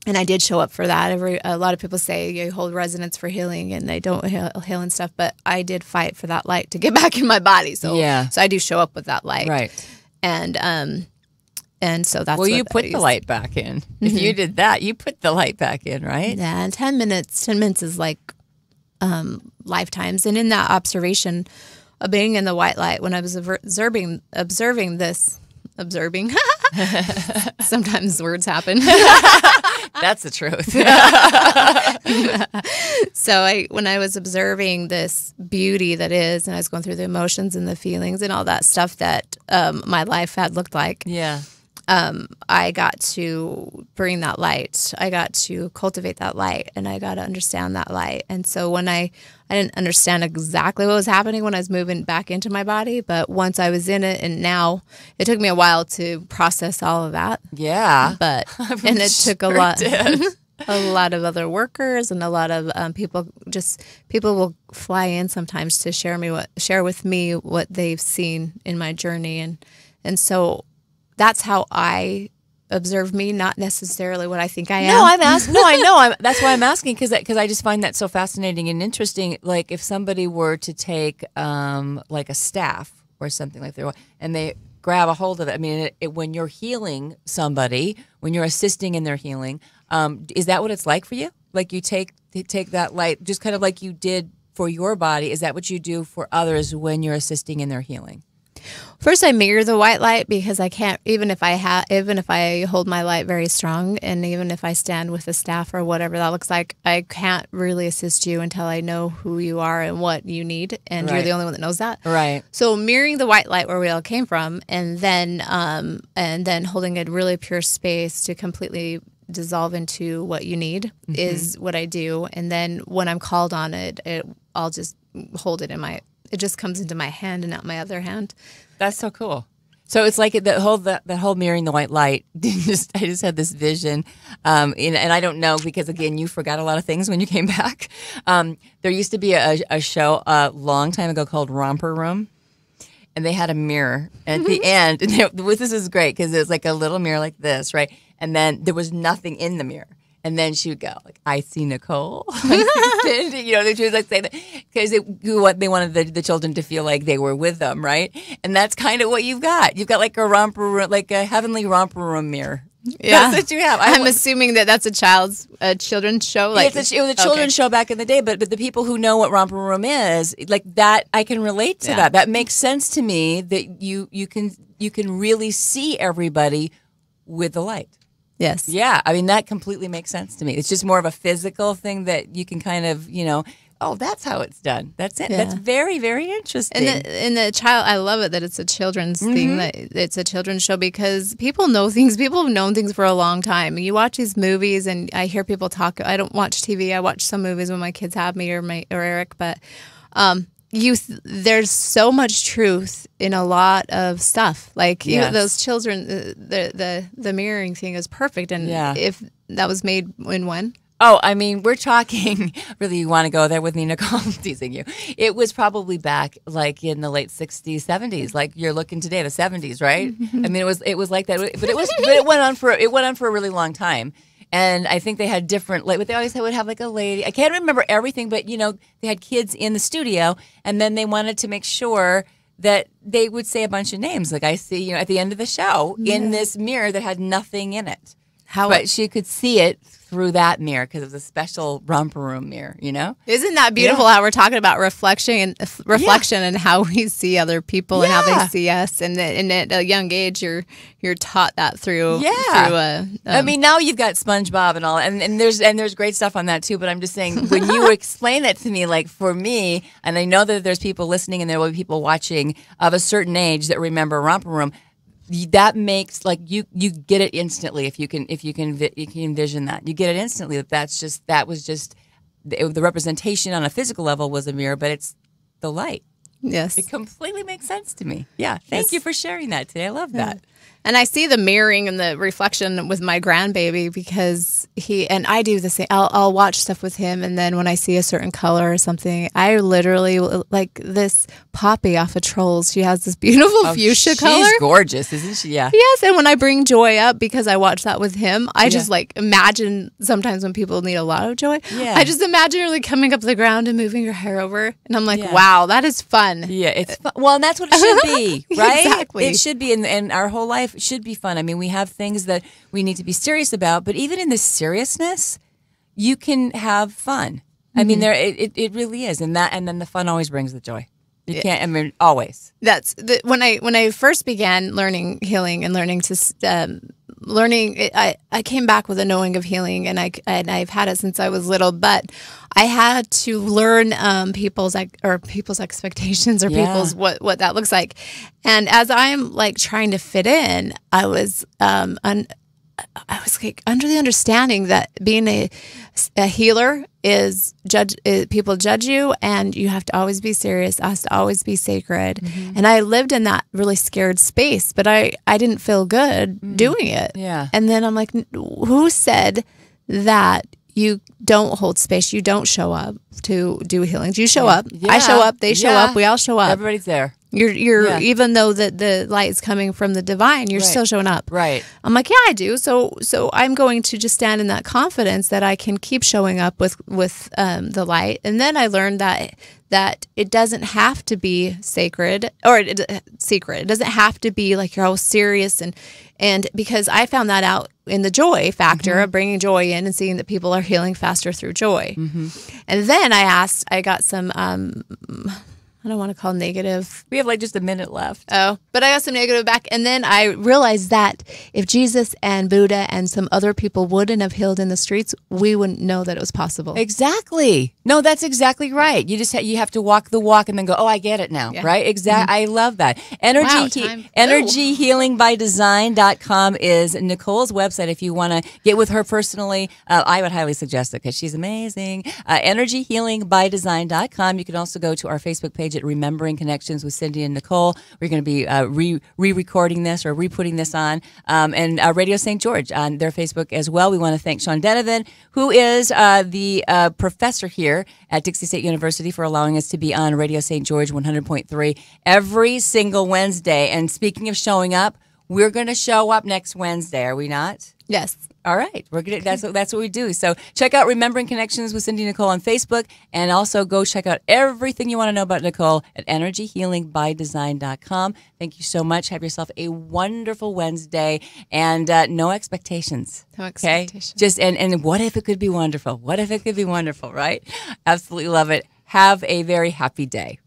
And I did show up for that. A lot of people say you hold resonance for healing and they don't heal and stuff, but I did fight for that light to get back in my body. So I do show up with that light. Right. And so that's well, you put the light back in. If you did that, you put the light back in, right? Yeah, and 10 minutes is like lifetimes. And in that observation of being in the white light, when I was observing this, sometimes words happen. That's the truth. So when I was observing this beauty that is, and I was going through the emotions and the feelings and all that stuff that my life had looked like. Yeah. I got to bring that light. I got to cultivate that light, and I got to understand that light. And so when I didn't understand exactly what was happening when I was moving back into my body, but once I was in it, and now it took me a while to process all of that. Yeah. But and it took a lot. A lot of other workers and a lot of people will fly in sometimes to share with me what they've seen in my journey, and so that's how I observe me, not necessarily what I think I am. No, I'm asking. No, I know. That's why I'm asking, because I just find that so fascinating and interesting. Like if somebody were to take like a staff or something like that, and they grab a hold of it. I mean, when you're healing somebody, when you're assisting in their healing, is that what it's like for you? Like you take that light, just kind of like you did for your body. Is that what you do for others when you're assisting in their healing? First, I mirror the white light because I can't, even if I hold my light very strong, and even if I stand with the staff or whatever that looks like, I can't really assist you until I know who you are and what you need, and you're the only one that knows that. Right. So mirroring the white light where we all came from, and then holding a really pure space to completely dissolve into what you need is what I do. And then when I'm called on it, I'll just hold it in my. It just comes into my hand and not my other hand. That's so cool. So it's like that whole mirroring the white light. I just had this vision, and I don't know, because again, you forgot a lot of things when you came back. There used to be a show a long time ago called Romper Room, and they had a mirror at the end. And this is great because it was like a little mirror like this, right? And then there was nothing in the mirror. And then she would go, like, I see Nicole. You know, she would like say that because they wanted the children to feel like they were with them, right? And that's kind of what you've got. You've got like a romper room, like a heavenly romper room mirror. Yeah, that's what you have. I'm assuming that's a children's show. Like it was a children's show back in the day, but the people who know what romper room is, like that, I can relate to that. That makes sense to me. That you can really see everybody with the light. Yes. Yeah. I mean, that completely makes sense to me. It's just more of a physical thing that you can kind of, oh, that's how it's done. That's it. Yeah. That's very, very interesting. And the child, I love it that it's a children's thing, that it's a children's show, because people know things. People have known things for a long time. You watch these movies and I hear people talk. I don't watch TV. I watch some movies when my kids have me or Eric, but there's so much truth in a lot of stuff. Like those children, the mirroring thing is perfect. And if that was made in when? Oh, I mean, we're talking, really, you want to go there with me, Nicole? I'm teasing you. It was probably back like in the late 60s, 70s, like you're looking today, the 70s, right? I mean, it was like that, but it went on for a really long time. And I think they had different, like, but they always would have like a lady. I can't remember everything, but they had kids in the studio, and then they wanted to make sure that they would say a bunch of names. Like I see, at the end of the show, in this mirror that had nothing in it. But she could see it through that mirror because it was a special romper room mirror, Isn't that beautiful how we're talking about reflection and how we see other people and how they see us, and at a young age you're taught that through I mean, now you've got SpongeBob and all, and there's great stuff on that too, but I'm just saying, when you explain it to me, like for me, and I know that there's people listening and there will be people watching of a certain age that remember romper room, that makes, like, you get it instantly if you can envision that. You get it instantly that was just the representation on a physical level was a mirror, but it's the light. Yes. It completely makes sense to me. Yeah. Thank you for sharing that today. I love that. And I see the mirroring and the reflection with my grandbaby because I do the same. I'll watch stuff with him, and then when I see a certain color or something, I literally like this Poppy off of Trolls. She has this beautiful fuchsia color. She's gorgeous, isn't she? Yeah. Yes, and when I bring Joy up, because I watch that with him, I just like imagine sometimes when people need a lot of joy, I just imagine her like coming up the ground and moving her hair over, and I'm like, wow, that is fun. Yeah, it's fun. Well, and that's what it should be, right? Exactly. It should be, and our whole life should be fun. I mean, we have things that we need to be serious about, but even in the seriousness, you can have fun. I mean, it really is, and then the fun always brings the joy. You can't. I mean, always. That's when I first began learning healing and learning to I came back with a knowing of healing, and I've had it since I was little. But I had to learn people's expectations or people's what that looks like. And as I'm like trying to fit in, I was like under the understanding that being a healer is people judge you, and you have to always be serious, has to always be sacred. And I lived in that really scared space, but I didn't feel good doing it. Yeah. And then I'm like, who said that you don't hold space, you don't show up to do healings? You show up. I show up, they show up, we all show up. Everybody's there. You're even though the light is coming from the divine, you're still showing up. Right. I'm like, yeah, I do. So I'm going to just stand in that confidence that I can keep showing up with the light. And then I learned that it doesn't have to be sacred or secret. It doesn't have to be like you're all serious and because I found that out in the joy factor of bringing joy in and seeing that people are healing faster through joy. And then I got some I don't want to call negative. We have like just a minute left. Oh, but I got some negative back. And then I realized that if Jesus and Buddha and some other people wouldn't have healed in the streets, we wouldn't know that it was possible. Exactly. No, that's exactly right. You just you have to walk the walk and then go, oh, I get it now. Right? Exactly. I love that. Energyhealingbydesign.com is Nicole's website. If you want to get with her personally, I would highly suggest it because she's amazing. Energyhealingbydesign.com. You can also go to our Facebook page at Remembering Connections with Cindy and Nicole. We're going to be re-recording this or re-putting this on, and Radio St. George on their Facebook as well. We want to thank Sean Denovan, who is the professor here at Dixie State University, for allowing us to be on Radio St. George 100.3 every single Wednesday. And speaking of showing up, we're going to show up next Wednesday, are we not? Yes. All right, we're gonna. That's what we do. So check out Remembering Connections with Cindy Nicole on Facebook, and also go check out everything you want to know about Nicole at energyhealingbydesign.com. Thank you so much. Have yourself a wonderful Wednesday, and no expectations. No expectations. Okay? Just and what if it could be wonderful? What if it could be wonderful? Right? Absolutely love it. Have a very happy day.